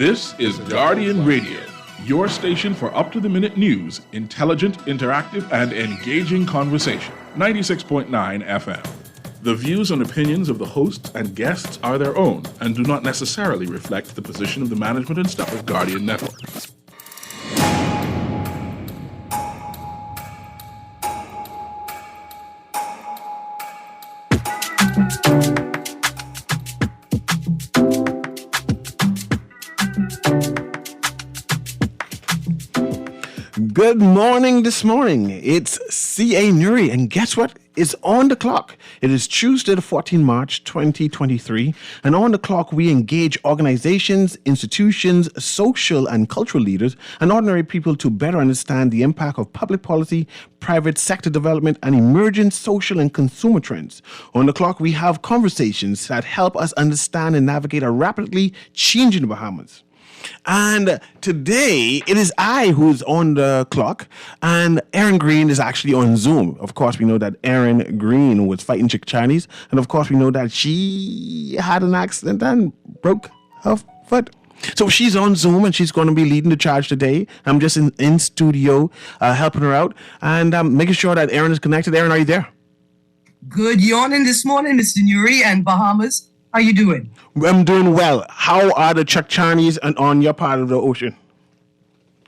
This is Guardian Radio, your station for up-to-the-minute news, intelligent, interactive, and engaging conversation. 96.9 FM. The views and opinions of the hosts and guests are their own and do not necessarily reflect the position of the management and staff of Guardian Network. Good morning this morning. It's C.A. Nuri, and guess what? It's on the clock. It is Tuesday, the 14th March, 2023, and on the clock we engage organizations, institutions, social and cultural leaders, and ordinary people to better understand the impact of public policy, private sector development, and emerging social and consumer trends. On the clock, we have conversations that help us understand and navigate a rapidly changing Bahamas. And today, it is I who's on the clock, and Erin Greene is actually on Zoom. Of course, we know that Erin Greene was fighting Chick Chinese, and of course, we know that she had an accident and broke her foot. So she's on Zoom, and she's going to be leading the charge today. I'm just in studio helping her out, and making sure that Erin is connected. Erin, are you there? Good yawning this morning, Mr. Nuri and Bahamas. How you doing? I'm doing well. How are the Chuck Chinese on your part of the ocean?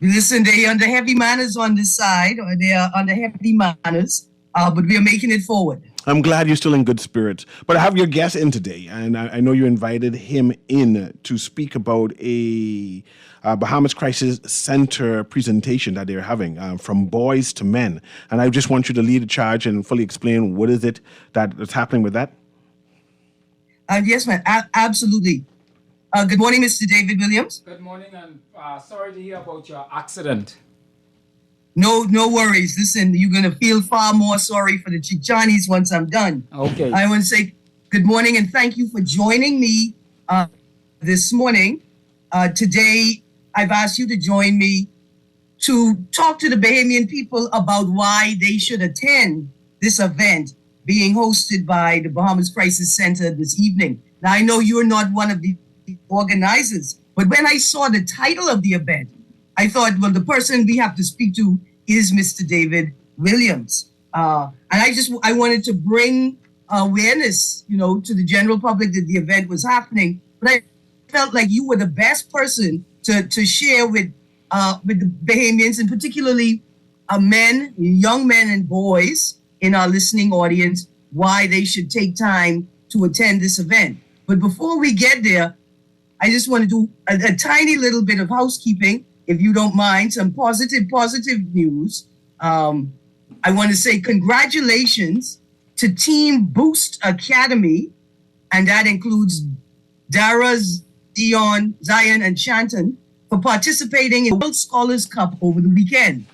Listen, they under heavy manners on this side, or they are under heavy manners, but we are making it forward. I'm glad you're still in good spirits. But I have your guest in today, and I know you invited him in to speak about a Bahamas Crisis Center presentation that they're having, from boys to men. And I just want you to lead the charge and fully explain what is it that's happening with that. Yes, ma'am. Absolutely. Good morning, Mr. David Williams. Good morning, and sorry to hear about your accident. No worries. Listen, you're going to feel far more sorry for the Chichanis once I'm done. Okay. I want to say good morning and thank you for joining me this morning. Today, I've asked you to join me to talk to the Bahamian people about why they should attend this event being hosted by the Bahamas Crisis Center this evening. Now, I know you're not one of the organizers, but when I saw the title of the event, I thought, well, the person we have to speak to is Mr. David Williams. And I wanted to bring awareness, to the general public that the event was happening. But I felt like you were the best person to share with the Bahamians, and particularly men, young men and boys in our listening audience, why they should take time to attend this event. But before we get there, I just want to do a tiny little bit of housekeeping, if you don't mind, some positive news. I want to say congratulations to Team Boost Academy, and that includes Dara, Zion, and Shanton, for participating in the World Scholars Cup over the weekend.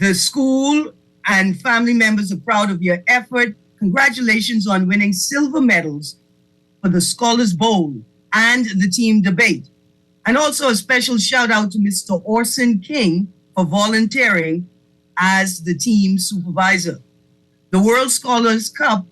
The school and family members are proud of your effort. Congratulations on winning silver medals for the Scholars Bowl and the team debate. And also a special shout out to Mr. Orson King for volunteering as the team supervisor. The World Scholars Cup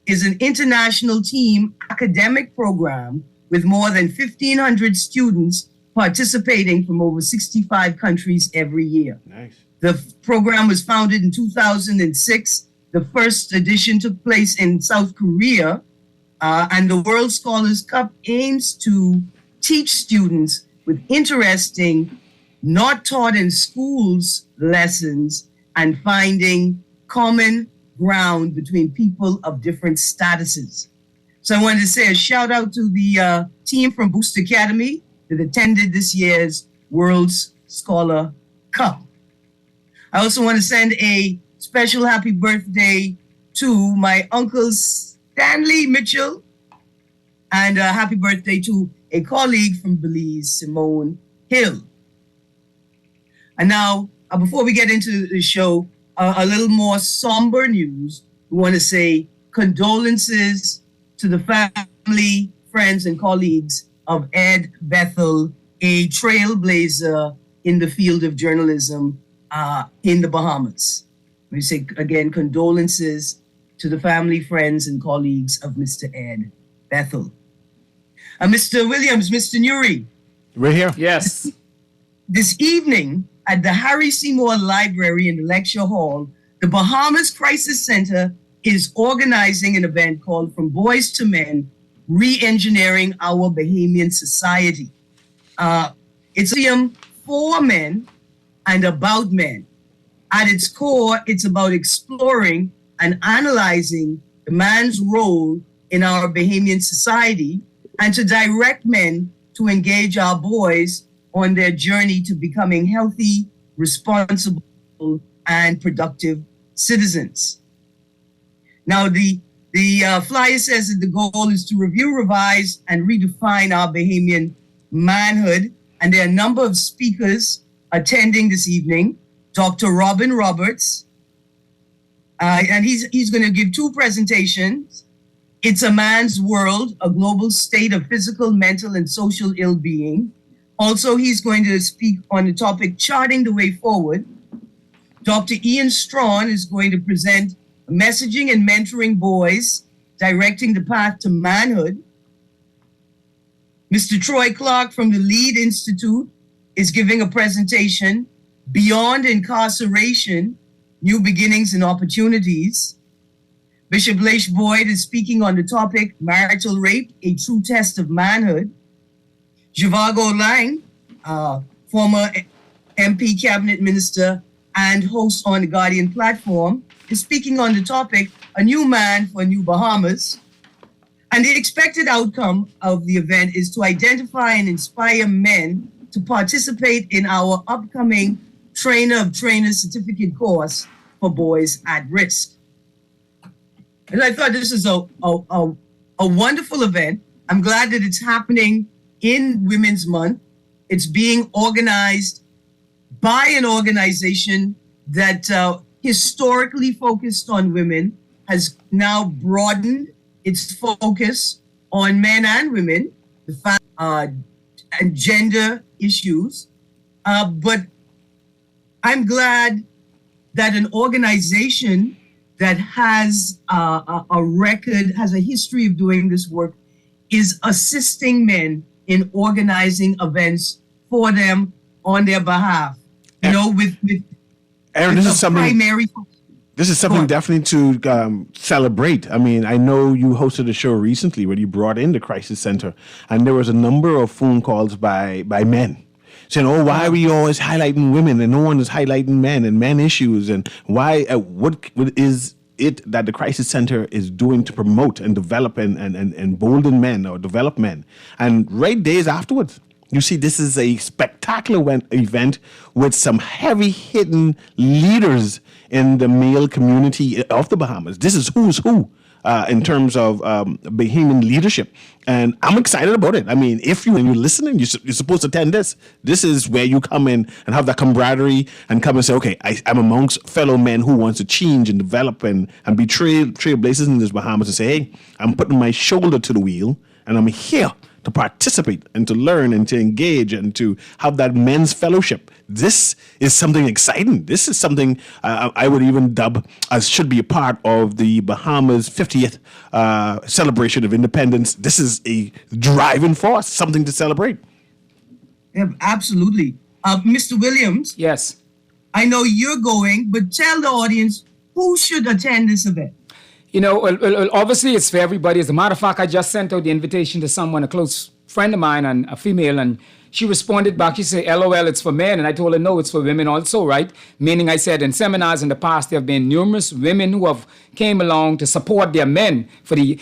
is an international team academic program with more than 1,500 students participating from over 65 countries every year. Nice. The program was founded in 2006. The first edition took place in South Korea, and the World Scholars Cup aims to teach students with interesting, not taught in schools lessons, and finding common ground between people of different statuses. So I wanted to say a shout out to the team from Boost Academy that attended this year's World Scholar Cup. I also want to send a special happy birthday to my uncle Stanley Mitchell, and a happy birthday to a colleague from Belize, Simone Hill. And now, before we get into the show, a little more somber news. We want to say condolences to the family, friends, and colleagues of Ed Bethel, a trailblazer in the field of journalism in the Bahamas. We say, again, condolences to the family, friends, and colleagues of Mr. Ed Bethel. Mr. Williams, Mr. Nuri, We're here. Yes. this evening at the Harry Seymour Library in the lecture hall, the Bahamas Crisis Center is organizing an event called From Boys to Men, Re-Engineering Our Bahamian Society. It's a museum for men and about men. At its core, it's about exploring and analyzing the man's role in our Bahamian society and to direct men to engage our boys on their journey to becoming healthy, responsible, and productive citizens. Now, the flyer says that the goal is to review, revise, and redefine our Bahamian manhood. And there are a number of speakers attending this evening. Dr. Robin Roberts, and he's going to give two presentations. It's a Man's World, a global state of physical, mental, and social ill-being. Also, he's going to speak on the topic, Charting the Way Forward. Dr. Ian Strawn is going to present Messaging and Mentoring Boys, Directing the Path to Manhood. Mr. Troy Clark from the Lead Institute is giving a presentation, Beyond Incarceration, New Beginnings and Opportunities. Bishop Leish Boyd is speaking on the topic, Marital Rape, a True Test of Manhood. Zhivago Lang, former MP Cabinet Minister and host on the Guardian platform, is speaking on the topic, A New Man for New Bahamas. And the expected outcome of the event is to identify and inspire men to participate in our upcoming Trainer of Trainers certificate course for boys at risk. And I thought this is a wonderful event. I'm glad that it's happening in Women's Month. It's being organized by an organization that historically focused on women, has now broadened its focus on men and women, and gender issues. But I'm glad that an organization that has a record, has a history of doing this work, is assisting men in organizing events for them on their behalf. You know, with Erin, with this is something. primary. This is something definitely to celebrate. I mean, I know you hosted a show recently where you brought in the Crisis Center, and there was a number of phone calls by men saying, "Oh, why are we always highlighting women and no one is highlighting men and men issues? And why? What is it that the Crisis Center is doing to promote and develop and embolden men or develop men?" And right days afterwards, you see, this is a spectacular event with some heavy-hitting leaders in the male community of the Bahamas. This is who's who in terms of Bahamian leadership. And I'm excited about it. I mean, if you're listening, you're supposed to attend this. This is where you come in and have that camaraderie and come and say, okay, I'm amongst fellow men who wants to change and develop and be trailblazers in this Bahamas and say, hey, I'm putting my shoulder to the wheel and I'm here to participate and to learn and to engage and to have that men's fellowship. This is something exciting. This is something I would even dub as should be a part of the Bahamas 50th celebration of independence. This is a driving force, something to celebrate. Yeah, absolutely. Mr. Williams. Yes. I know you're going, but tell the audience who should attend this event. You know, well, obviously it's for everybody. As a matter of fact, I just sent out the invitation to someone, a close friend of mine, and a female, and she responded back. She said, LOL, it's for men. And I told her, no, it's for women also, right? Meaning I said in seminars in the past, there have been numerous women who have came along to support their men. For the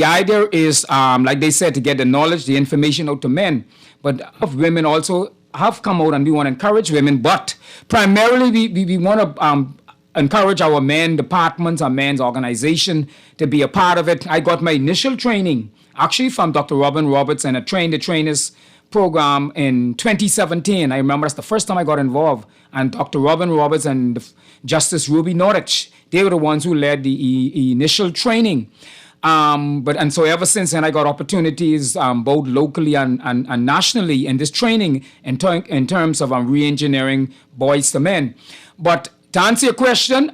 idea is, like they said, to get the knowledge, the information out to men. But of women also have come out, and we want to encourage women. But primarily, we want to encourage our men departments, our men's organization to be a part of it. I got my initial training actually from Dr. Robin Roberts and a Train the Trainers program in 2017. I remember that's the first time I got involved. And Dr. Robin Roberts and Justice Ruby Norwich, they were the ones who led the initial training. So ever since then, I got opportunities both locally and nationally in this training in terms of re-engineering boys to men. But to answer your question,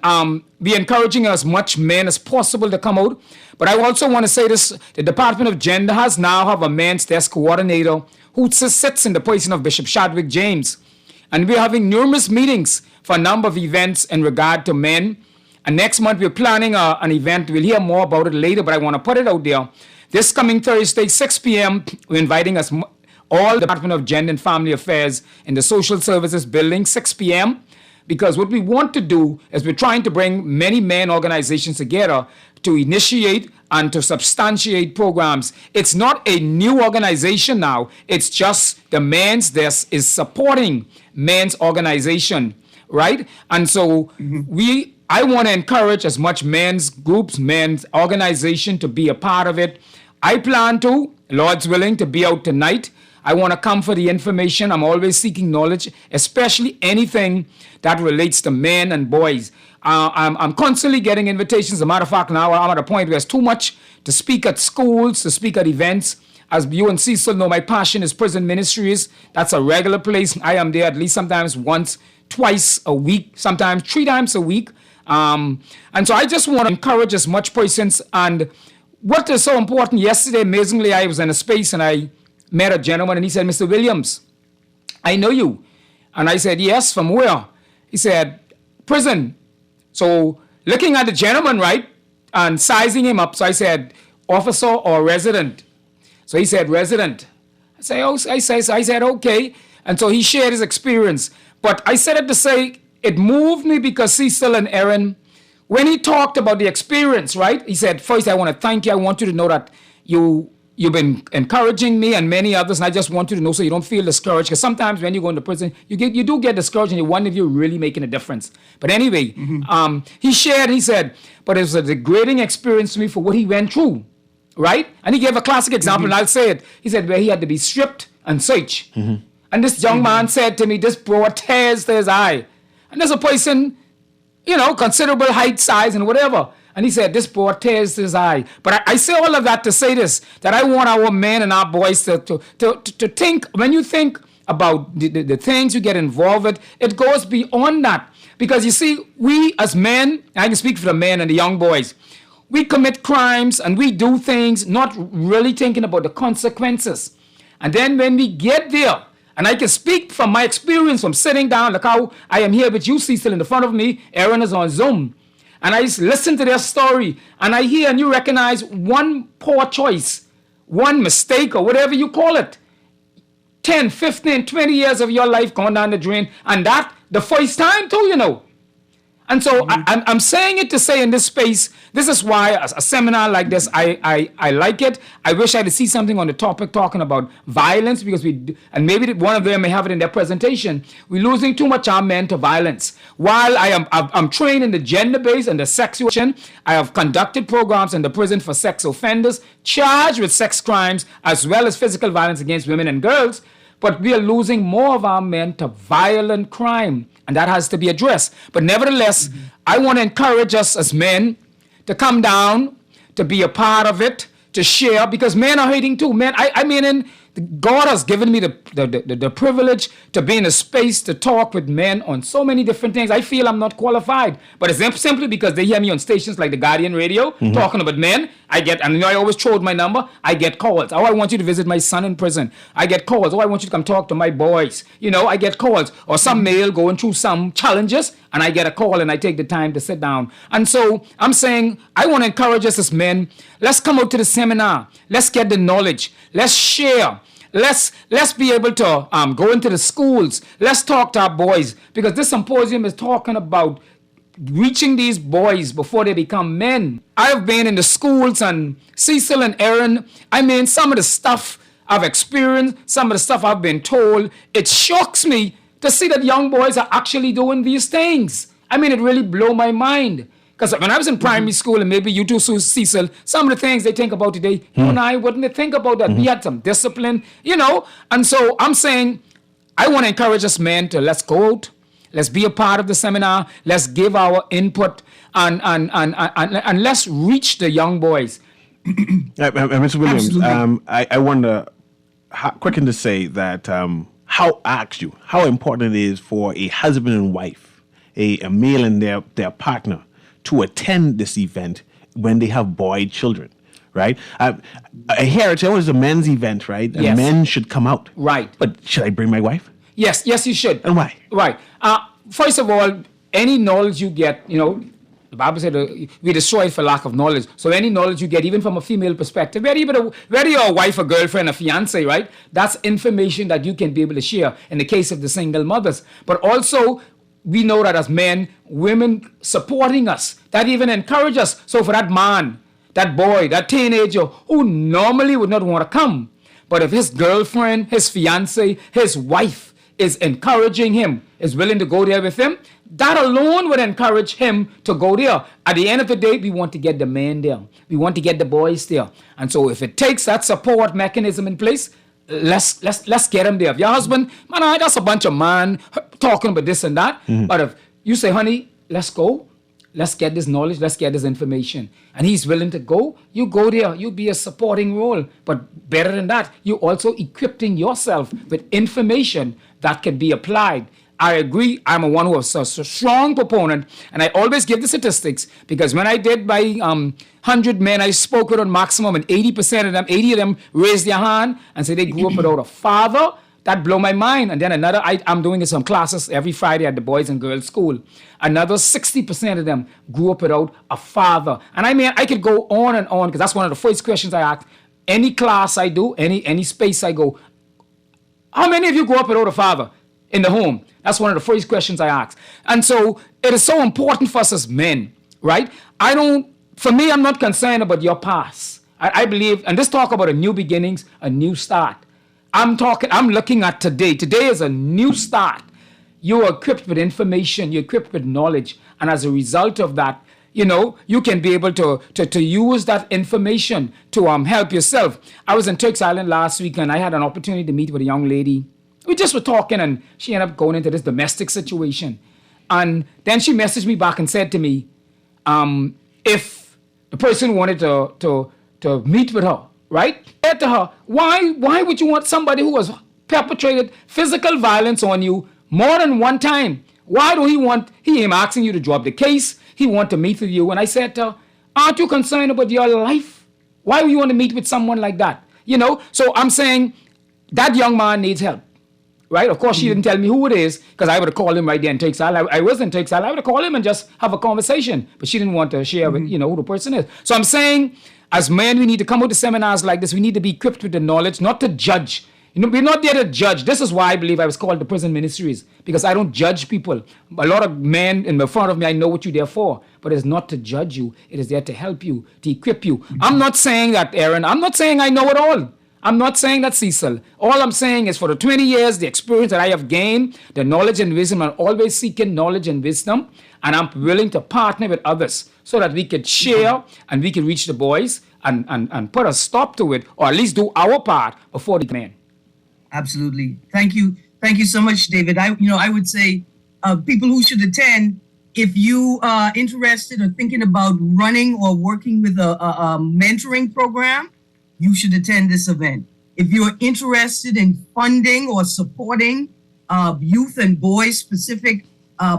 we're encouraging as much men as possible to come out. But I also want to say this, the Department of Gender has now have a men's desk coordinator who sits in the position of Bishop Chadwick James. And we're having numerous meetings for a number of events in regard to men. And next month, we're planning an event. We'll hear more about it later, but I want to put it out there. This coming Thursday, 6 p.m., we're inviting all the Department of Gender and Family Affairs in the Social Services Building, 6 p.m., because what we want to do is we're trying to bring many men organizations together to initiate and to substantiate programs. It's not a new organization now. It's just the men's desk is supporting men's organization, right? And so I want to encourage as much men's groups, men's organization to be a part of it. I plan to, Lord's willing, to be out tonight. I want to come for the information. I'm always seeking knowledge, especially anything that relates to men and boys. I'm constantly getting invitations. As a matter of fact, now I'm at a point where it's too much to speak at schools, to speak at events. As you and Cecil know, my passion is prison ministries. That's a regular place. I am there at least sometimes once, twice a week, sometimes 3 times a week. And so I just want to encourage as much persons. And what is so important, yesterday, amazingly, I was in a space and I met a gentleman and he said, Mr. Williams, I know you. And I said, yes, from where? He said, prison. So looking at the gentleman, right, and sizing him up, so I said, officer or resident? So he said, resident. I said, okay. And so he shared his experience. But I said it to say, it moved me because Cecil and Erin, when he talked about the experience, right, he said, first, I want to thank you. I want you to know that you've been encouraging me and many others, and I just want you to know so you don't feel discouraged. Because sometimes when you go into prison, you do get discouraged, and you wonder if you're really making a difference. But anyway, he shared, he said, but it was a degrading experience to me for what he went through, right? And he gave a classic example, and I'll say it. He said where he had to be stripped and searched. And this young man said to me, this brought tears to his eye. And there's a person, considerable height, size, and whatever. And he said, this brought tears to his eye. But I say all of that to say this, that I want our men and our boys to think, when you think about the things you get involved with, it goes beyond that. Because you see, we as men, I can speak for the men and the young boys, we commit crimes and we do things not really thinking about the consequences. And then when we get there, and I can speak from my experience from sitting down, like how I am here with you, Cecil, in the front of me, Erin is on Zoom. And I listen to their story, and I hear and you recognize one poor choice, one mistake, or whatever you call it. 10, 15, 20 years of your life gone down the drain, and that the first time too, And so I'm saying it to say in this space, this is why a seminar like this, I like it. I wish I could see something on the topic talking about violence, because and maybe one of them may have it in their presentation. We're losing too much our men to violence. While I'm trained in the gender-based and the sexual, I have conducted programs in the prison for sex offenders charged with sex crimes as well as physical violence against women and girls. But we are losing more of our men to violent crime, and that has to be addressed. But nevertheless, I want to encourage us as men to come down, to be a part of it, to share, because men are hurting too. Men, God has given me the privilege to be in a space to talk with men on so many different things. I feel I'm not qualified, but it's simply because they hear me on stations like the Guardian Radio talking about men. I always throw out my number. I get calls. Oh, I want you to visit my son in prison. I get calls. Oh, I want you to come talk to my boys. I get calls. Or some male going through some challenges, and I get a call, and I take the time to sit down. And so I'm saying I want to encourage us as men. Let's come out to the seminar. Let's get the knowledge. Let's share. Let's be able to go into the schools. Let's talk to our boys, because this symposium is talking about reaching these boys before they become men. I've been in the schools, and Cecil and Erin, some of the stuff I've experienced, some of the stuff I've been told, it shocks me to see that young boys are actually doing these things. It really blew my mind. Because when I was in primary school, and maybe you too, Cecil, some of the things they think about today, you and I wouldn't think about that. We had some discipline, And so I'm saying, I want to encourage us men to let's go out, let's be a part of the seminar, let's give our input, and let's reach the young boys. Mr. Williams, I wonder, quicken to say that, I asked you how important it is for a husband and wife a male and their partner to attend this event when they have boy children, right? I hear it's always a men's event, right? And Yes. men should come out. Right. But should I bring my wife? Yes, you should. And why? Right. First of all, any knowledge you get, the Bible said we destroy it for lack of knowledge. So any knowledge you get, even from a female perspective, whether you're a wife, a girlfriend, a fiance, right? That's information that you can be able to share in the case of the single mothers. But also, we know that as men, women supporting us, that even encourage us. So for that man, that boy, that teenager who normally would not want to come, but if his girlfriend, his fiance, his wife is encouraging him, is willing to go there with him, that alone would encourage him to go there. At the end of the day, we want to get the men there. We want to get the boys there. And so if it takes that support mechanism in place, let's get him there. If your husband, man, that's a bunch of man talking about this and that. But if you say, honey, let's go, let's get this knowledge, let's get this information, and he's willing to go, you go there, you be a supporting role. But better than that, you also equipping yourself with information that can be applied. I agree. I'm a one who is a strong proponent, and I always give the statistics, because when I did my 100 men I spoke with on maximum, and 80 of them raised their hand and said they grew up without a father. That blew my mind. And then I'm doing some classes every Friday at the boys and girls school. Another 60% of them grew up without a father. And I could go on and on, because that's one of the first questions I ask. Any class I do, any space I go, how many of you grew up without a father in the home? That's one of the first questions I ask. And so it is so important for us as men, right? For me, I'm not concerned about your past. I believe, and this talk about a new beginnings, a new start. I'm looking at today. Today is a new start. You are equipped with information, you're equipped with knowledge. And as a result of that, you can be able to use that information to help yourself. I was in Turks Island last week, and I had an opportunity to meet with a young lady. We just were talking, and she ended up going into this domestic situation. And then she messaged me back and said to me, if the person wanted to meet with her, right? I said to her, why would you want somebody who has perpetrated physical violence on you more than one time? Why do he ain't asking you to drop the case? He want to meet with you. And I said to her, aren't you concerned about your life? Why would you want to meet with someone like that? So I'm saying that young man needs help. Right? Of course, she didn't tell me who it is, because I would have called him right there in Turks Island. I was in Turks Island. I would have called him and just have a conversation. But she didn't want to share with, who the person is. So I'm saying, as men, we need to come out to seminars like this. We need to be equipped with the knowledge, not to judge. We're not there to judge. This is why I believe I was called the prison ministries, because I don't judge people. A lot of men in front of me, I know what you're there for, but it's not to judge you. It is there to help you, to equip you. I'm not saying that, Erin. I'm not saying I know it all. I'm not saying that, Cecil. All I'm saying is, for the 20 years, the experience that I have gained, the knowledge and wisdom, I'm always seeking knowledge and wisdom, and I'm willing to partner with others so that we could share and we can reach the boys and put a stop to it, or at least do our part before the man. Absolutely. Thank you so much, David. I would say people who should attend, if you are interested or thinking about running or working with a mentoring program, you should attend this event. If you're interested in funding or supporting youth and boys specific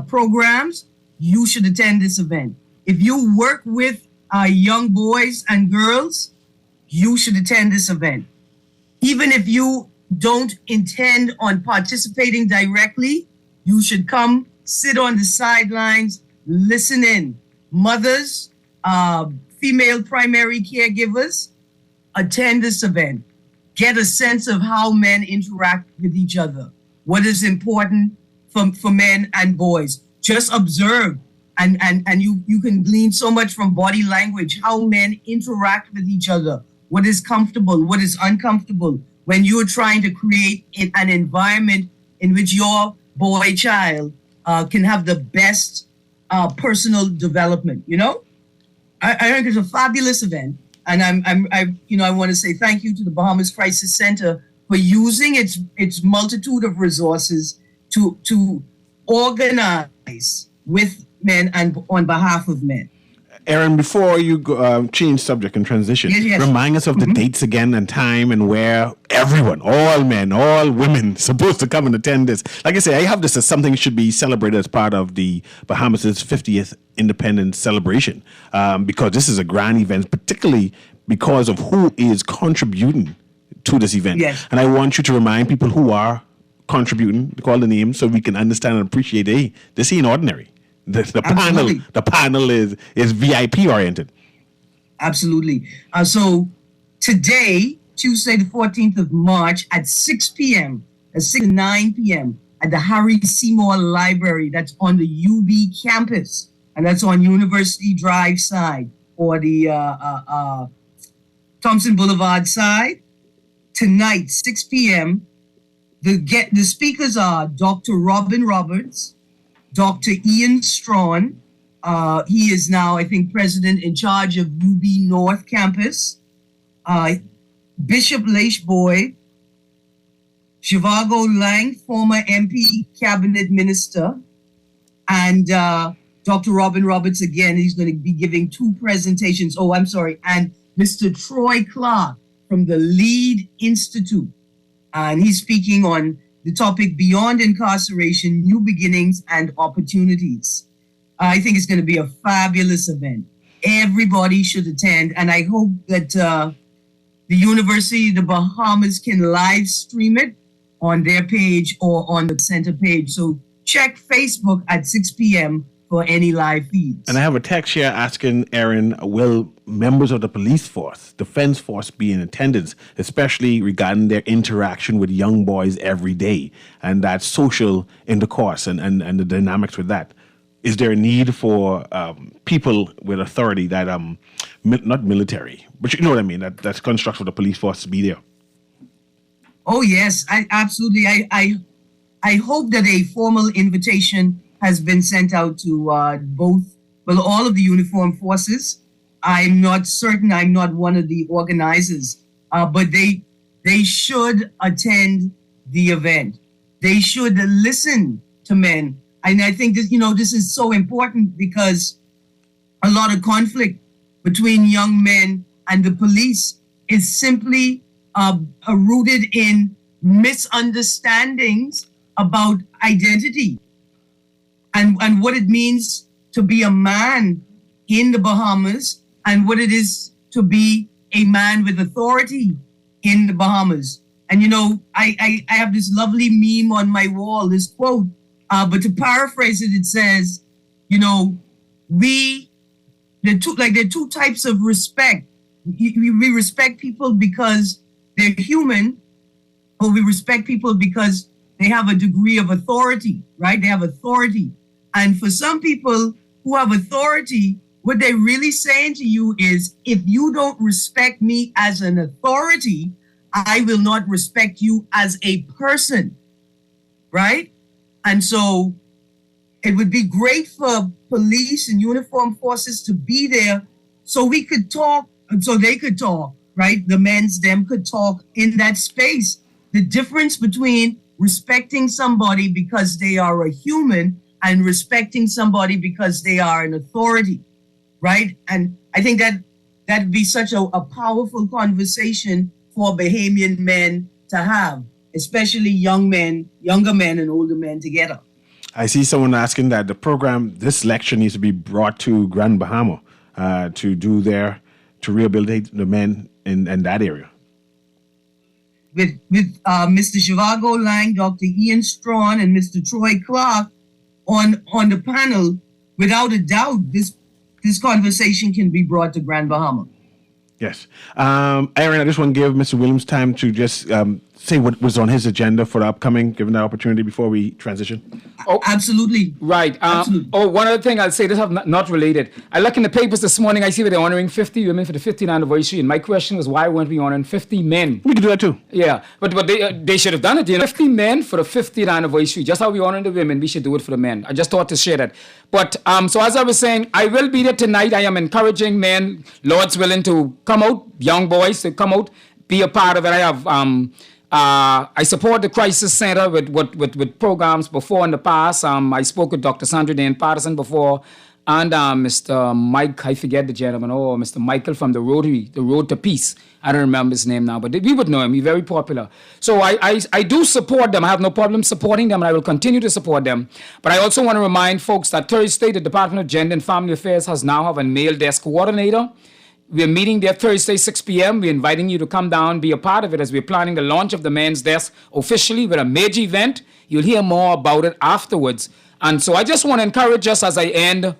programs, you should attend this event. If you work with young boys and girls, you should attend this event. Even if you don't intend on participating directly, you should come sit on the sidelines, listen in. Mothers, female primary caregivers, attend this event. Get a sense of how men interact with each other. What is important for men and boys. Just observe, and you can glean so much from body language, how men interact with each other. What is comfortable, what is uncomfortable, when you're trying to create an environment in which your boy child can have the best personal development. I think it's a fabulous event. And I want to say thank you to the Bahamas Crisis Center for using its multitude of resources to organize with men and on behalf of men. Erin, before you go, change subject and transition, Yes. remind us of the dates again and time and where everyone, all men, all women, supposed to come and attend this. Like I say, I have this as something that should be celebrated as part of the Bahamas' 50th independence celebration, because this is a grand event, particularly because of who is contributing to this event. Yes. And I want you to remind people who are contributing, to call the names so we can understand and appreciate, hey, this ain't ordinary. The panel is VIP oriented. Absolutely. So today, Tuesday, the 14th of March at 6 p.m., at 6 to 9 p.m. at the Harry Seymour Library. That's on the UB campus. And that's on University Drive side or the Thompson Boulevard side. Tonight, 6 p.m., the speakers are Dr. Robin Roberts, Dr. Ian Strawn. He is now, I think, president in charge of UB North Campus. Bishop Leish Boyd, Zhivago Lang, former MP cabinet minister, and Dr. Robin Roberts again. He's going to be giving 2 presentations. Oh, I'm sorry. And Mr. Troy Clark from the Lead Institute. And he's speaking on the topic Beyond Incarceration, New Beginnings and Opportunities. I think it's going to be a fabulous event. Everybody should attend. And I hope that the University of the Bahamas can live stream it on their page or on the center page. So check Facebook at 6 p.m. for any live feeds. And I have a text here asking Erin, will members of the police force, defense force be in attendance, especially regarding their interaction with young boys every day and that social intercourse and the dynamics with that? Is there a need for people with authority that, not military, but you know what I mean, that's construct for the police force to be there? Oh, yes, absolutely. I hope that a formal invitation has been sent out to all of the uniformed forces. I'm not certain, I'm not one of the organizers, but they should attend the event. They should listen to men. And I think this is so important because a lot of conflict between young men and the police is simply rooted in misunderstandings about identity and what it means to be a man in the Bahamas and what it is to be a man with authority in the Bahamas. And I have this lovely meme on my wall, this quote, but to paraphrase it, it says, there are 2 types of respect. We respect people because they're human, or we respect people because they have a degree of authority, right? They have authority. And for some people who have authority, what they're really saying to you is, if you don't respect me as an authority, I will not respect you as a person, right? And so it would be great for police and uniformed forces to be there so we could talk, and so they could talk, right? The them could talk in that space. The difference between respecting somebody because they are a human and respecting somebody because they are an authority, right? And I think that'd be such a powerful conversation for Bahamian men to have, especially younger men and older men together. I see someone asking that the program, this lecture needs to be brought to Grand Bahama to rehabilitate the men in that area. With Mr. Zhivago Lang, Dr. Ian Strawn, and Mr. Troy Clark on the panel, without a doubt, this conversation can be brought to Grand Bahama. Yes. Erin, I just want to give Mr. Williams time to just say what was on his agenda for the upcoming, given that opportunity before we transition. Oh, absolutely. Right. Absolutely. One other thing I'll say, this is not related. I look in the papers this morning, I see that they're honoring 50 women for the 50th anniversary. And my question was, why weren't we honoring 50 men? We could do that too. Yeah, but they should have done it. 50 men for the 50th anniversary. Just how we honor the women, we should do it for the men. I just thought to share that. But so as I was saying, I will be there tonight. I am encouraging men, Lord's willing, to come out, young boys to come out, be a part of it. I have I support the Crisis Center with programs before in the past. I spoke with Dr. Sandra Dane Patterson before. and Mr. Mike, I forget the gentleman, Mr. Michael from the Rotary, the Road to Peace. I don't remember his name now, but we would know him. He's very popular. So I do support them. I have no problem supporting them, and I will continue to support them. But I also want to remind folks that Thursday, the Department of Gender and Family Affairs has now have a male desk coordinator. We're meeting there Thursday, 6 p.m. We're inviting you to come down, be a part of it as we're planning the launch of the men's desk officially with a major event. You'll hear more about it afterwards. And so I just want to encourage us as I end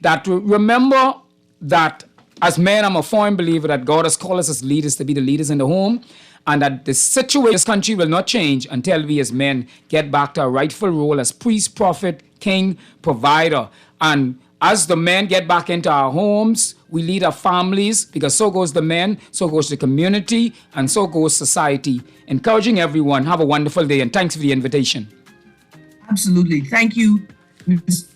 that to remember that as men, I'm a firm believer that God has called us as leaders to be the leaders in the home, and that the situation in this country will not change until we as men get back to our rightful role as priest, prophet, king, provider. And as the men get back into our homes, we lead our families, because so goes the men, so goes the community, and so goes society. Encouraging everyone, have a wonderful day, and thanks for the invitation. Absolutely. Thank you, Mr.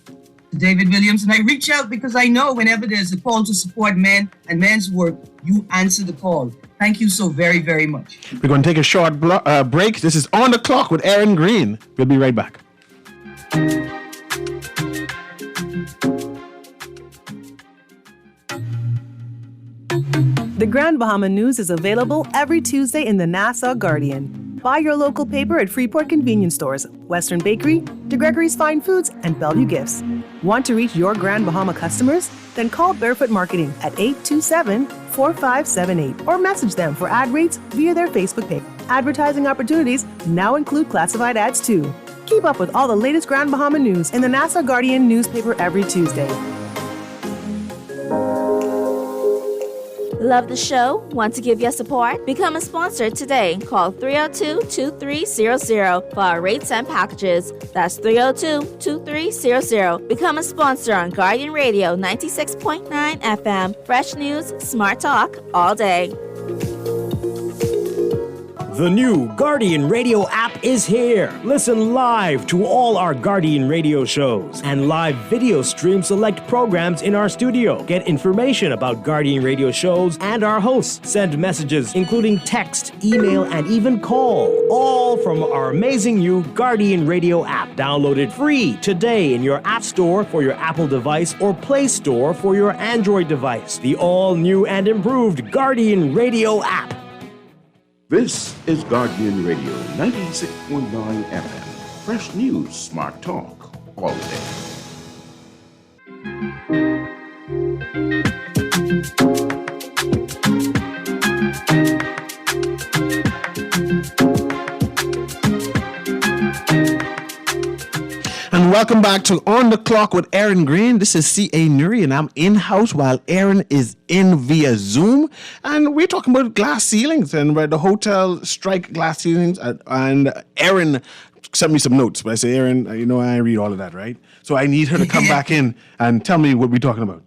David Williams. And I reach out because I know whenever there's a call to support men and men's work, you answer the call. Thank you so very, very much. We're going to take a short break. This is On the Clock with Erin Greene. We'll be right back. The Grand Bahama News is available every Tuesday in the Nassau Guardian. Buy your local paper at Freeport Convenience Stores, Western Bakery, DeGregory's Fine Foods, and Bellevue Gifts. Want to reach your Grand Bahama customers? Then call Barefoot Marketing at 827-4578 or message them for ad rates via their Facebook page. Advertising opportunities now include classified ads too. Keep up with all the latest Grand Bahama news in the Nassau Guardian newspaper every Tuesday. Love the show? Want to give your support? Become a sponsor today. Call 302-2300 for our rates and packages. That's 302-2300. Become a sponsor on Guardian Radio 96.9 FM. Fresh news, smart talk, all day. The new Guardian Radio app is here. Listen live to all our Guardian Radio shows and live video stream select programs in our studio. Get information about Guardian Radio shows and our hosts. Send messages, including text, email, and even call. All from our amazing new Guardian Radio app. Download it free today in your App Store for your Apple device or Play Store for your Android device. The all-new and improved Guardian Radio app. This is Guardian Radio 96.9 FM. Fresh news, smart talk, all day. And welcome back to On the Clock with Erin Greene. This is C.A. Nuri, and I'm in-house while Erin is in via Zoom. And we're talking about glass ceilings and where the hotel strike glass ceilings. And Erin sent me some notes. But I say, Erin, you know, I read all of that, right? So I need her to come back in and tell me what we're talking about.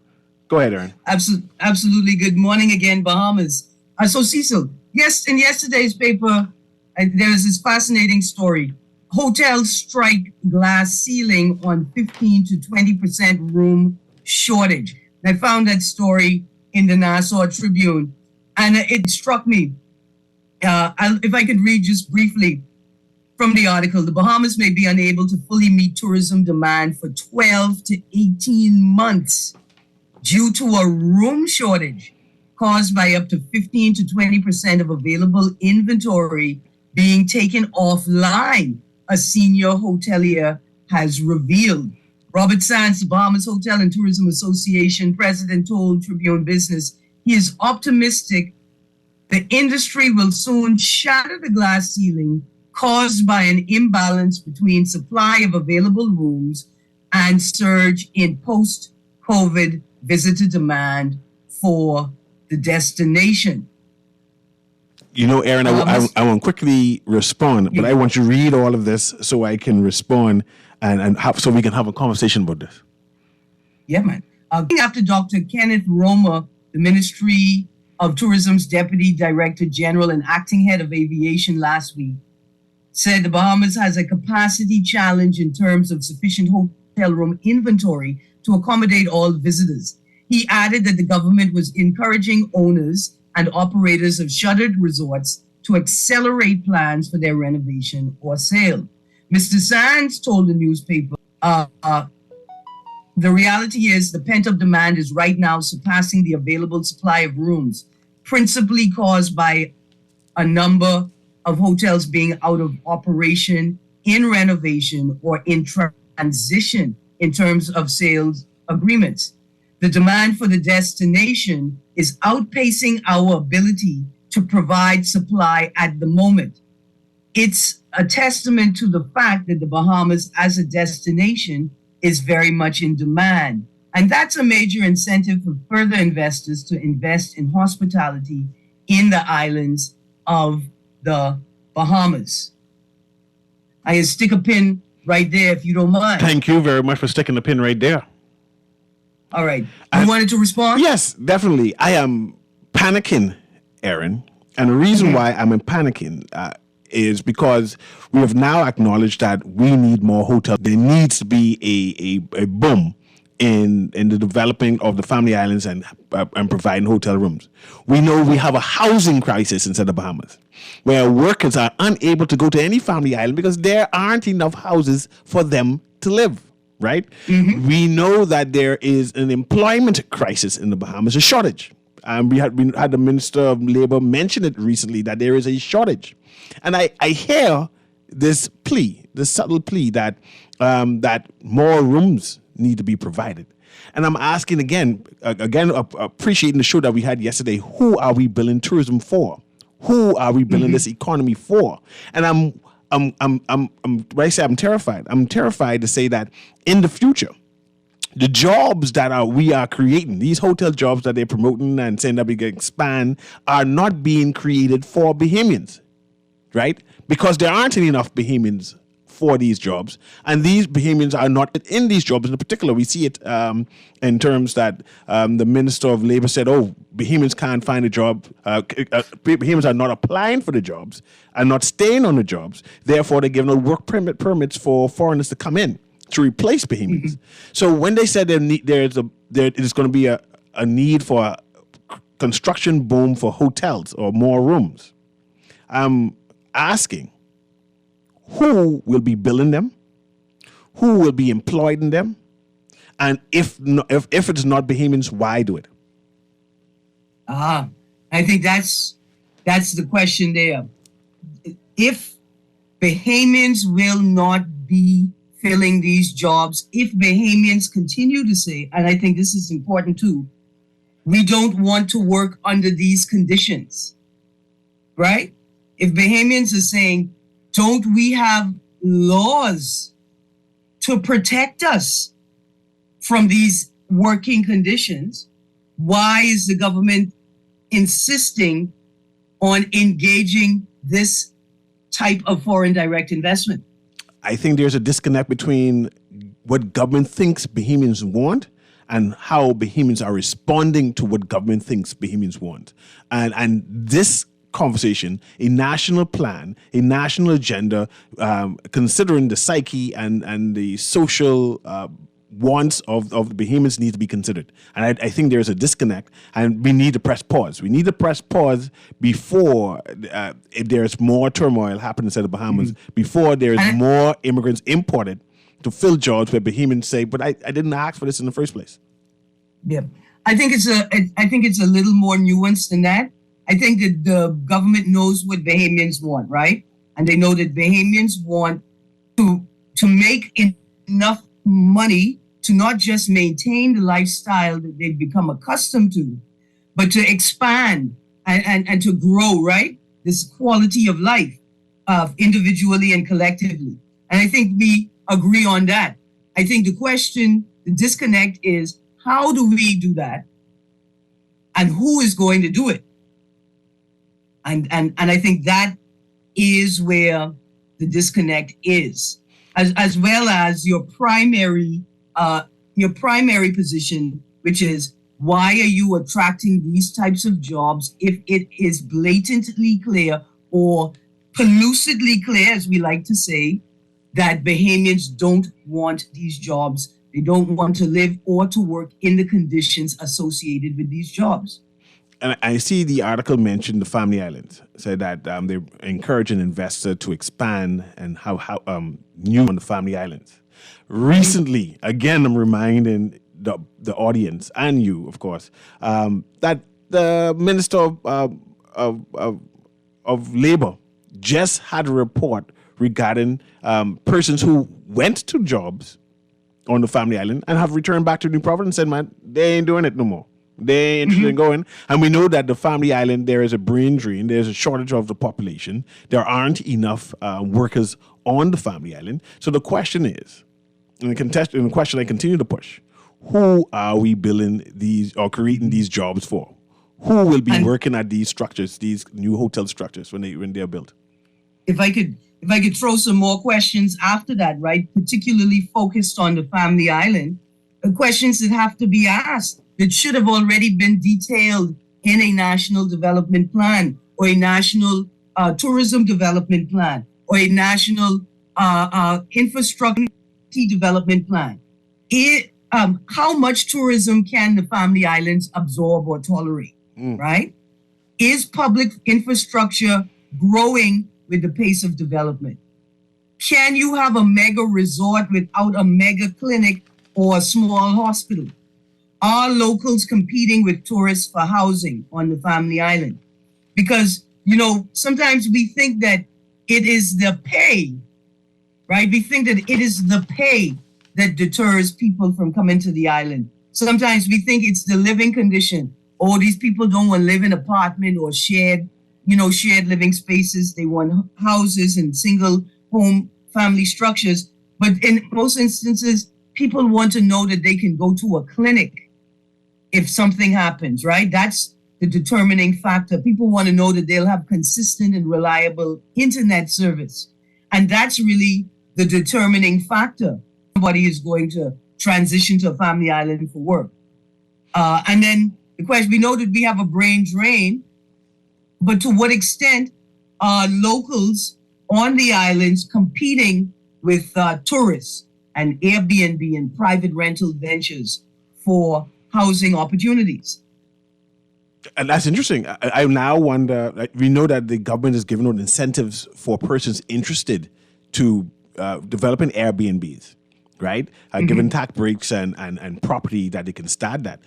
Go ahead, Erin. Absolutely. Good morning again, Bahamas. So Cecil, yes, in yesterday's paper, there was this fascinating story. Hotels strike glass ceiling on 15 to 20% room shortage. I found that story in the Nassau Tribune, and it struck me. If I could read just briefly from the article, the Bahamas may be unable to fully meet tourism demand for 12 to 18 months due to a room shortage caused by up to 15 to 20% of available inventory being taken offline, a senior hotelier has revealed. Robert Sands, the Bahamas Hotel and Tourism Association president, told Tribune Business he is optimistic the industry will soon shatter the glass ceiling caused by an imbalance between supply of available rooms and surge in post-COVID visitor demand for the destination. You know, Erin, I want to quickly respond, but I want you to read all of this so I can respond and so we can have a conversation about this. Yeah, man. After Dr. Kenneth Romer, the Ministry of Tourism's Deputy Director General and Acting Head of Aviation last week, said the Bahamas has a capacity challenge in terms of sufficient hotel room inventory to accommodate all visitors. He added that the government was encouraging owners and operators of shuttered resorts to accelerate plans for their renovation or sale. Mr. Sands told the newspaper, The reality is the pent-up demand is right now surpassing the available supply of rooms, principally caused by a number of hotels being out of operation, in renovation, or in transition in terms of sales agreements. The demand for the destination is outpacing our ability to provide supply at the moment. It's a testament to the fact that the Bahamas as a destination is very much in demand. And that's a major incentive for further investors to invest in hospitality in the islands of the Bahamas. I can stick a pin right there if you don't mind. Thank you very much for sticking the pin right there. All right. You wanted to respond? Yes, definitely. I am panicking, Erin. And the reason why I'm panicking is because we have now acknowledged that we need more hotels. There needs to be a boom in the developing of the family islands and providing hotel rooms. We know we have a housing crisis inside the Bahamas, where workers are unable to go to any family island because there aren't enough houses for them to live. Right? Mm-hmm. We know that there is an employment crisis in the Bahamas, a shortage. We had the Minister of Labor mention it recently that there is a shortage. And I hear this subtle plea that more rooms need to be provided. And I'm asking again, appreciating the show that we had yesterday, who are we building tourism for? Who are we building this economy for? And when I say I'm terrified, I'm terrified to say that in the future, the jobs that we are creating, these hotel jobs that they're promoting and saying that we can expand, are not being created for Bahamians, right? Because there aren't enough Bahamians for these jobs, and these Bahamians are not in these jobs. In particular, we see it in terms that the Minister of Labor said, Bahamians can't find a job. Bahamians are not applying for the jobs and not staying on the jobs. Therefore, they're giving out work permits for foreigners to come in to replace Bahamians. Mm-hmm. So when they said there is going to be a need for a construction boom for hotels or more rooms, I'm asking, who will be building them? Who will be employed in them? And if it's not Bahamians, why do it? I think that's the question there. If Bahamians will not be filling these jobs, if Bahamians continue to say, and I think this is important too, we don't want to work under these conditions, right? If Bahamians are saying, don't we have laws to protect us from these working conditions? Why is the government insisting on engaging this type of foreign direct investment? I think there's a disconnect between what government thinks Bahamians want and how Bahamians are responding to what government thinks Bahamians want. And this conversation, a national plan, a national agenda, considering the psyche and the social wants of the Bahamians need to be considered. And I think there's a disconnect, and we need to press pause. We need to press pause before if there's more turmoil happening inside the Bahamas, before there's more immigrants imported to fill jobs where Bahamians say, but I didn't ask for this in the first place. Yeah, I think it's a little more nuanced than that. I think that the government knows what Bahamians want, right? And they know that Bahamians want to make enough money to not just maintain the lifestyle that they've become accustomed to, but to expand and to grow, right? This quality of life individually and collectively. And I think we agree on that. I think the disconnect is, how do we do that? And who is going to do it? And I think that is where the disconnect is, as well as your primary position, which is, why are you attracting these types of jobs if it is blatantly clear or pellucidly clear, as we like to say, that Bahamians don't want these jobs. They don't want to live or to work in the conditions associated with these jobs. And I see the article mentioned the family islands, said that they're encouraging investors to expand and how new on the family islands. Recently, again, I'm reminding the audience and you, of course, that the Minister of Labor just had a report regarding persons who went to jobs on the Family Island and have returned back to New Providence and said, man, they ain't doing it no more. They ain't interested in going. And we know that the Family Island, there is a brain drain. There's a shortage of the population. There aren't enough workers on the Family Island. So the question is, and the question I continue to push, who are we building these or creating these jobs for? Who will be working at these structures, these new hotel structures when they're built? If I could throw some more questions after that, right? Particularly focused on the Family Island, the questions that have to be asked that should have already been detailed in a national development plan or a national tourism development plan or a national infrastructure development plan. How much tourism can the Family Islands absorb or tolerate, right? Is public infrastructure growing with the pace of development? Can you have a mega resort without a mega clinic or a small hospital? Are locals competing with tourists for housing on the Family Island? Because, sometimes we think that it is the pay, right? We think that it is the pay that deters people from coming to the island. Sometimes we think it's the living condition. Oh, these people don't want to live in an apartment or shared living spaces. They want houses and single home family structures. But in most instances, people want to know that they can go to a clinic if something happens, right? That's the determining factor. People want to know that they'll have consistent and reliable internet service. And that's really the determining factor. Somebody is going to transition to a Family Island for work. And then the question, we know that we have a brain drain, but to what extent are locals on the islands competing with tourists and Airbnb and private rental ventures for housing opportunities? And that's interesting. I now wonder, we know that the government is giving out incentives for persons interested to developing Airbnbs, right? Giving tax breaks and property that they can start that.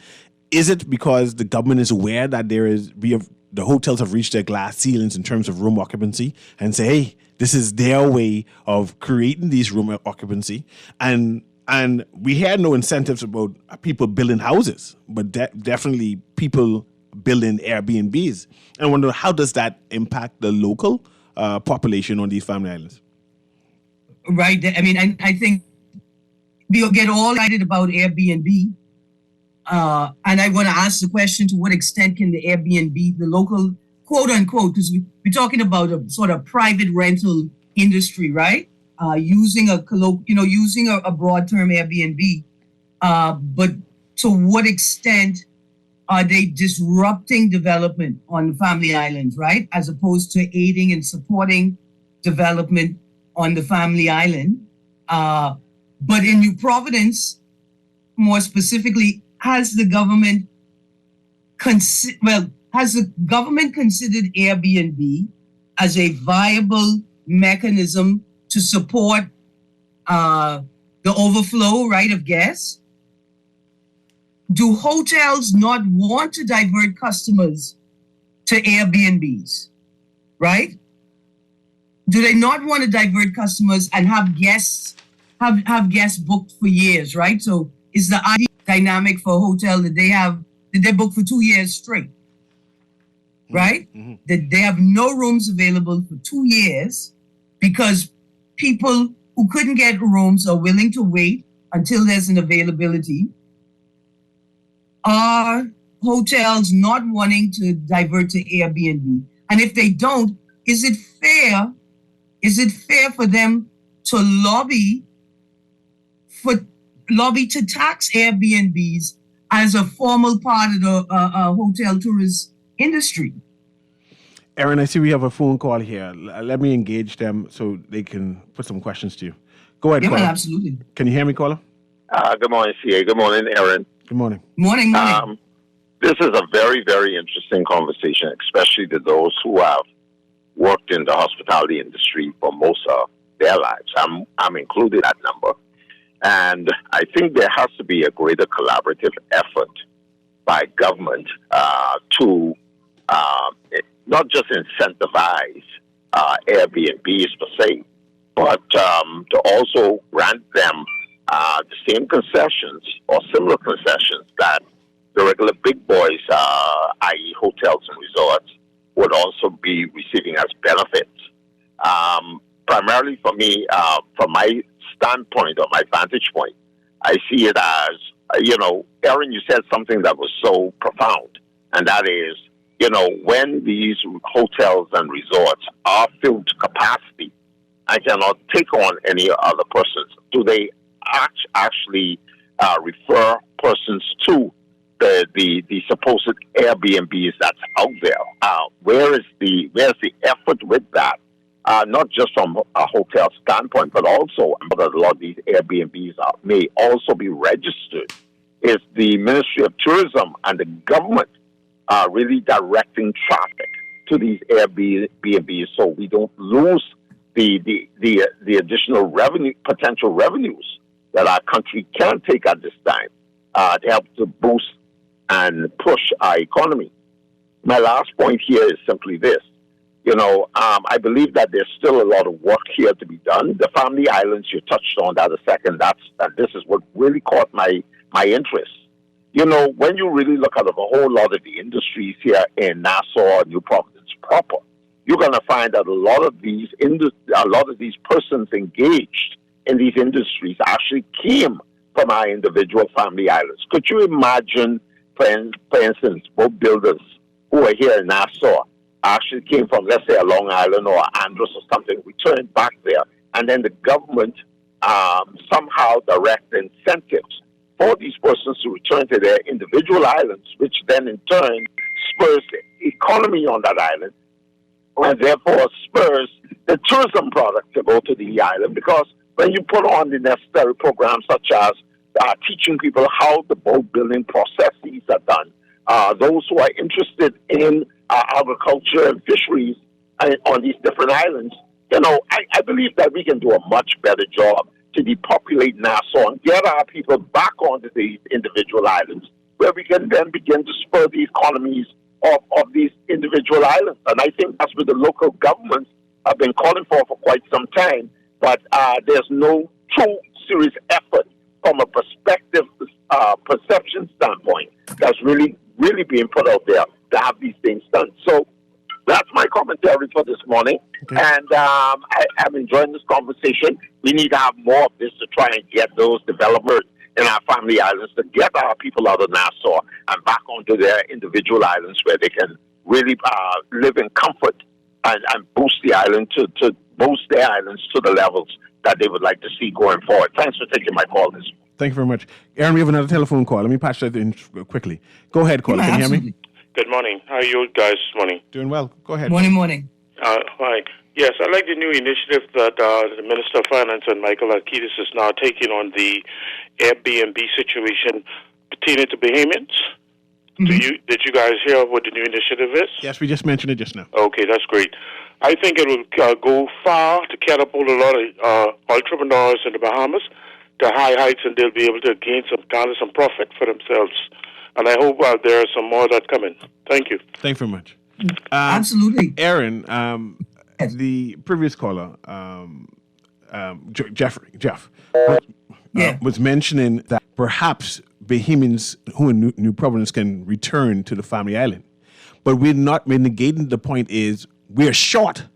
Is it because the government is aware that the hotels have reached their glass ceilings in terms of room occupancy and say, hey, this is their way of creating these room occupancy? And we had no incentives about people building houses, but definitely people building Airbnbs. And I wonder, how does that impact the local population on these Family Islands? Right. I mean, I think we'll get all excited about Airbnb. And I want to ask the question, to what extent can the Airbnb, the local, quote unquote, because we're talking about a sort of private rental industry, right? Using a broad term Airbnb. But to what extent are they disrupting development on the Family Islands, right? As opposed to aiding and supporting development on the Family Island. But in New Providence, more specifically, has the government considered Airbnb as a viable mechanism to support the overflow, right, of guests? Do hotels not want to divert customers to Airbnbs, right? Do they not want to divert customers and have guests booked for years, right? So is the ideal dynamic for a hotel that they book for 2 years straight, right? Mm-hmm. That they have no rooms available for 2 years because people who couldn't get rooms are willing to wait until there's an availability. Are hotels not wanting to divert to Airbnb? And if they don't, is it fair for them to lobby to tax Airbnbs as a formal part of the hotel tourist industry? Erin, I see we have a phone call here. Let me engage them so they can put some questions to you. Go ahead, yeah, caller. Absolutely. Can you hear me, caller? Good morning, CA. Good morning, Erin. Good morning. Morning. This is a very, very interesting conversation, especially to those who have worked in the hospitality industry for most of their lives. I'm included in that number. And I think there has to be a greater collaborative effort by government to not just incentivize Airbnbs per se, but to also grant them the same concessions or similar concessions that the regular big boys, i.e. hotels and resorts, would also be receiving as benefits. Primarily for me, from my standpoint or my vantage point, I see it as, Erin, you said something that was so profound, and that is, when these hotels and resorts are filled to capacity, I cannot take on any other persons. Do they actually refer persons to the supposed Airbnbs that's out there? Where's the effort with that? Not just from a hotel standpoint, but also, but a lot of these Airbnbs may also be registered. Is the Ministry of Tourism and the government really directing traffic to these Airbnbs so we don't lose the additional potential revenues that our country can take at this time to help to boost and push our economy? My last point here is simply this. I believe that there's still a lot of work here to be done. The Family Islands, you touched on that a second. This is what really caught my interest. When you really look at a whole lot of the industries here in Nassau, New Providence proper, you're going to find that a lot of these persons engaged in these industries actually came from our individual family islands. Could you imagine, for instance, boat builders who are here in Nassau actually came from, let's say, a Long Island or Andros or something, returned back there, and then the government somehow direct incentives for these persons to return to their individual islands, which then in turn spurs the economy on that island, and therefore spurs the tourism product to go to the island. Because when you put on the necessary programs such as teaching people how the boat building processes are done, those who are interested in agriculture and fisheries on these different islands, I believe that we can do a much better job to depopulate Nassau and get our people back onto these individual islands, where we can then begin to spur the economies of these individual islands. And I think that's what the local governments have been calling for quite some time. But there's no true serious effort from a perception standpoint that's really being put out there to have these things done. So that's my commentary for this morning. Okay. And I'm enjoying this conversation. We need to have more of this to try and get those developers in our family islands to get our people out of Nassau and back onto their individual islands where they can really live in comfort and boost the island to boost their islands to the levels that they would like to see going forward. Thanks for taking my call this morning. Thank you very much. Erin, we have another telephone call. Let me patch that in quickly. Go ahead, caller. Can you hear me? Good morning. How are you guys this morning? Doing well. Go ahead. Morning. Hi. Yes, I like the new initiative that the Minister of Finance and Michael Alkitis is now taking on the Airbnb situation pertaining to Bahamians. Mm-hmm. Did you guys hear what the new initiative is? Yes, we just mentioned it just now. Okay, that's great. I think it will go far to catapult a lot of entrepreneurs in the Bahamas to high heights, and they'll be able to gain some profit for themselves. And I hope there are some more that come in. Thank you. Thank you very much. Absolutely. Erin, the previous caller, Jeff, was mentioning that perhaps Bahamians who are in New Providence can return to the family island. But we're negating the point is we're short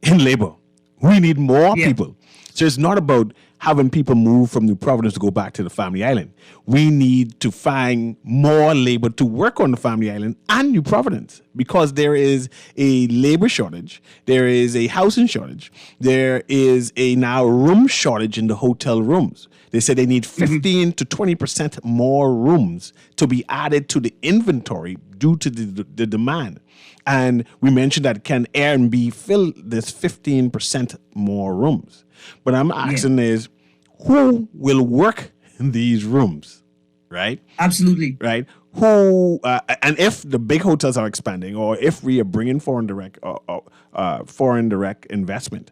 in labor. We need more people. So it's not about having people move from New Providence to go back to the family island. We need to find more labor to work on the family island and New Providence because there is a labor shortage. There is a housing shortage. There is a now room shortage in the hotel rooms. They said they need 15 to 20% more rooms to be added to the inventory due to the demand. And we mentioned that can Airbnb fill this 15% more rooms? But I'm asking is, who will work in these rooms, right? Absolutely. Right? who and if the big hotels are expanding, or if we are bringing foreign direct investment,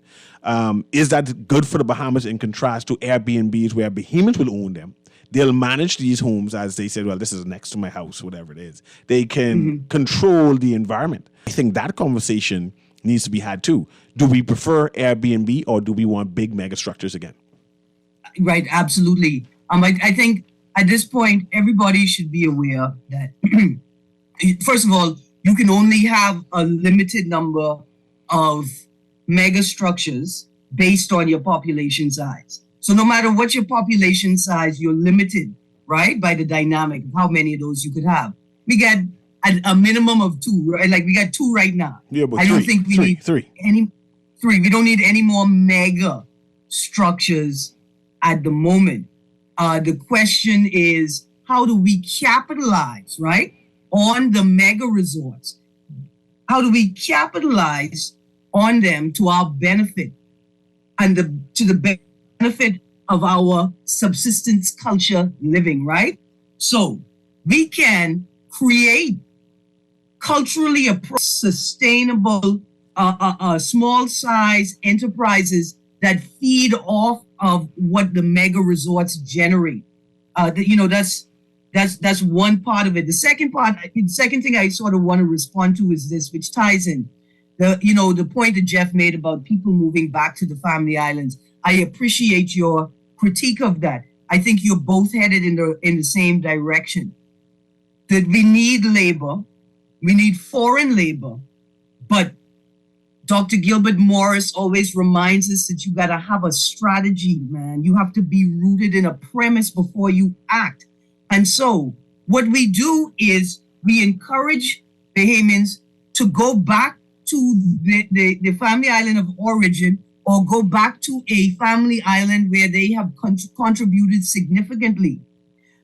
is that good for the Bahamas in contrast to Airbnbs where Bahamians will own them? They'll manage these homes as they said, well, this is next to my house, whatever it is. They can control the environment. I think that conversation needs to be had too. Do we prefer Airbnb or do we want big mega structures again? Right, absolutely. I think at this point, everybody should be aware that, first of all, you can only have a limited number of mega structures based on your population size. So no matter what your population size, you're limited, right, by the dynamic of how many of those you could have. We got a minimum of 2, right? Like we got 2 right now. Yeah, but I don't think we need 3. any 3. We don't need any more mega structures at the moment. The question is, how do we capitalize, right, on the mega resorts? How do we capitalize on them to our benefit and to the benefit of our subsistence culture living, right? So we can create culturally sustainable, small size enterprises that feed off of what the mega resorts generate. That's one part of it. The second thing I sort of want to respond to is this, which ties in the point that Jeff made about people moving back to the family islands. I appreciate your critique of that. I think you're both headed in the same direction. That we need labor, we need foreign labor, but Dr. Gilbert Morris always reminds us that you got to have a strategy, man. You have to be rooted in a premise before you act. And so what we do is we encourage Bahamians to go back to the family island of origin, or go back to a family island where they have contributed significantly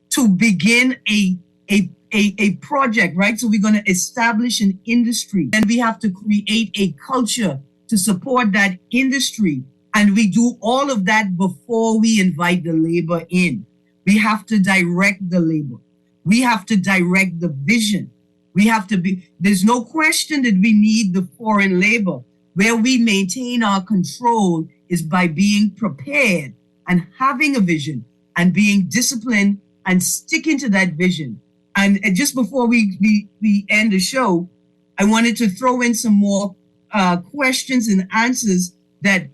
to begin a project, right? So we're going to establish an industry, and we have to create a culture to support that industry. And we do all of that before we invite the labor in. We have to direct the labor. We have to direct the vision. There's no question that we need the foreign labor. Where we maintain our control is by being prepared and having a vision and being disciplined and sticking to that vision. And just before we end the show, I wanted to throw in some more questions and answers that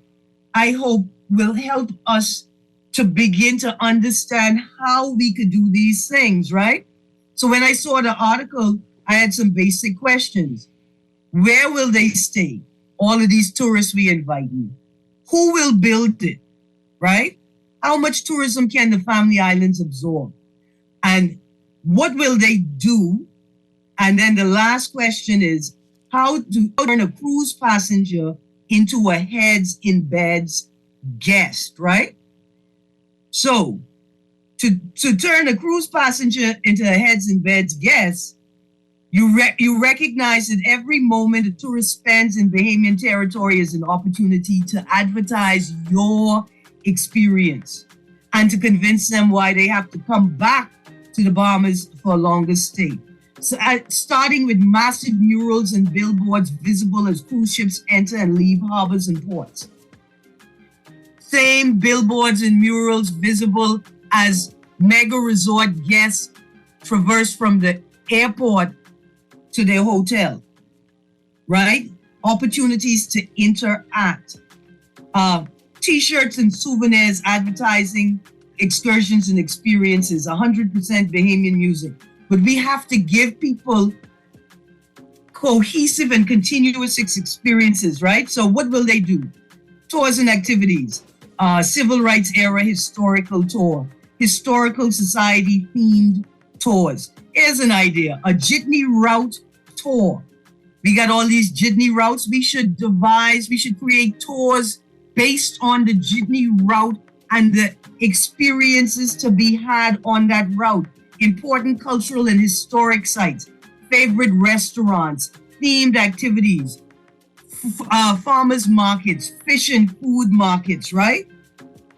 I hope will help us to begin to understand how we could do these things, right? So when I saw the article, I had some basic questions. Where will they stay? All of these tourists we invite in. Who will build it, right? How much tourism can the family islands absorb? And what will they do? And then the last question is, how to turn a cruise passenger into a heads in beds guest, right? So to turn a cruise passenger into a heads in beds guest, you recognize that every moment a tourist spends in Bahamian territory is an opportunity to advertise your experience and to convince them why they have to come back to the Bahamas for a longer stay. So starting with massive murals and billboards visible as cruise ships enter and leave harbors and ports. Same billboards and murals visible as mega resort guests traverse from the airport to their hotel, right? Opportunities to interact. T-shirts and souvenirs advertising excursions and experiences, 100% Bahamian music. But we have to give people cohesive and continuous experiences, right? So what will they do? Tours and activities, civil rights era historical tour, historical society themed tours. Here's an idea, a jitney route tour. We got all these jitney routes. We should create tours based on the jitney route and the experiences to be had on that route. Important cultural and historic sites, favorite restaurants, themed activities, farmers markets, fish and food markets, right?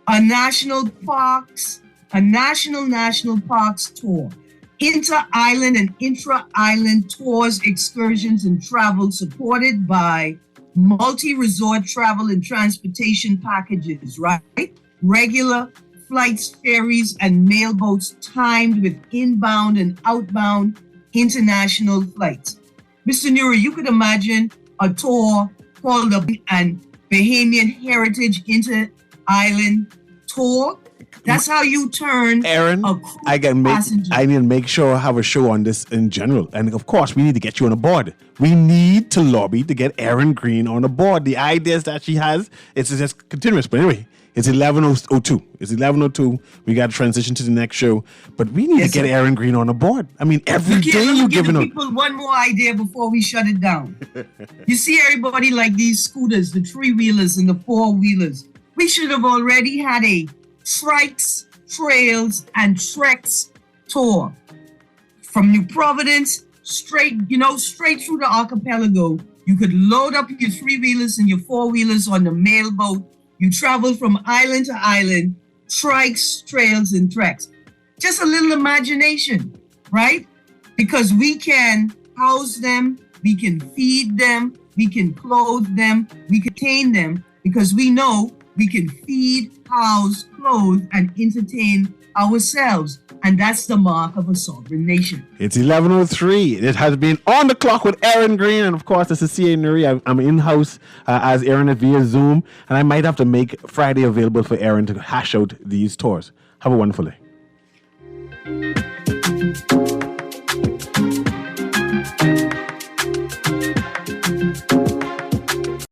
A national parks tour. inter-island and intra-island tours, excursions, and travel supported by multi-resort travel and transportation packages, right? Regular flights, ferries, and mail boats timed with inbound and outbound international flights. Mr. Nuri, you could imagine a tour called the Bahamian Heritage Inter-Island Tour. That's how you turn Erin, a passenger. I need to make sure I have a show on this in general. And of course, we need to get you on a board. We need to lobby to get Erin Greene on a board. The ideas that she has, it's just continuous. But anyway, it's 11:02. It's 11:02. We got to transition to the next show. But we need to get Erin Greene on a board. I mean, every day you're giving up. People one more idea before we shut it down. You see everybody like these scooters, the three-wheelers and the four-wheelers. We should have already had a Trikes, Trails, and Treks tour from New Providence straight through the archipelago. You could load up your three-wheelers and your four-wheelers on the mail boat. You travel from island to island, Trikes, Trails, and Treks. Just a little imagination, right? Because we can house them, we can feed them, we can clothe them, we can entertain them, because we know we can feed, house, clothe, and entertain ourselves. And that's the mark of a sovereign nation. It's 11:03. It has been On the Clock with Erin Greene. And of course, this is C.A. Nuri. I'm in-house as Erin via Zoom. And I might have to make Friday available for Erin to hash out these tours. Have a wonderful day.